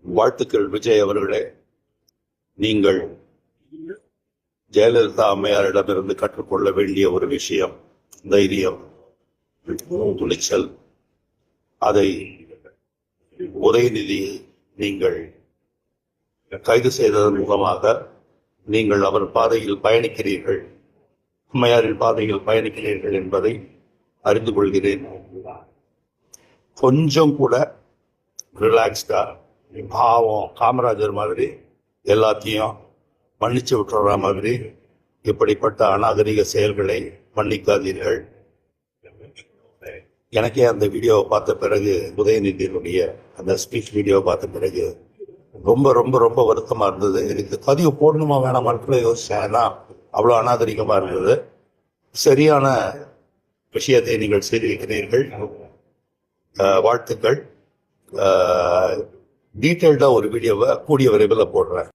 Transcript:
வாழ்த்துக்கள் விஜய் அவர்களே. நீங்கள் ஜெயலலிதா அம்மையாரிடமிருந்து கற்றுக்கொள்ள வேண்டிய ஒரு விஷயம் தைரியம், துணிச்சல். அதை உதயநிதி நீங்கள் கைது செய்ததன் மூலமாக நீங்கள் அவர் பாதையில் பயணிக்கிறீர்கள், அம்மையாரின் பாதையில் பயணிக்கிறீர்கள் என்பதை அறிந்து கொள்கிறேன். கொஞ்சம் கூட ரிலாக்ஸ்டா, பாவம் காமராஜர் மாதிரி எல்லாத்தையும் மன்னிச்சு விட்டுற மாதிரி இப்படிப்பட்ட அநாகரிக செயல்களை மன்னிக்காதீர்கள். எனக்கே அந்த வீடியோவை பார்த்த பிறகு, உதயநிதியினுடைய அந்த ஸ்பீச் வீடியோவை பார்த்த பிறகு ரொம்ப ரொம்ப ரொம்ப வருத்தமாக இருந்தது. எனக்கு பதிவு போடணுமா வேணாமான்னு யோசிச்சேன். ஏன்னா அவ்வளோ அநாகரிகமாக இருந்தது. சரியான விஷயத்தை நீங்கள் செய்திருக்கிறீர்கள், வாழ்த்துக்கள். டீட்டெயில்டாக ஒரு வீடியோவை கூடிய விரைவில் போடுறேன்.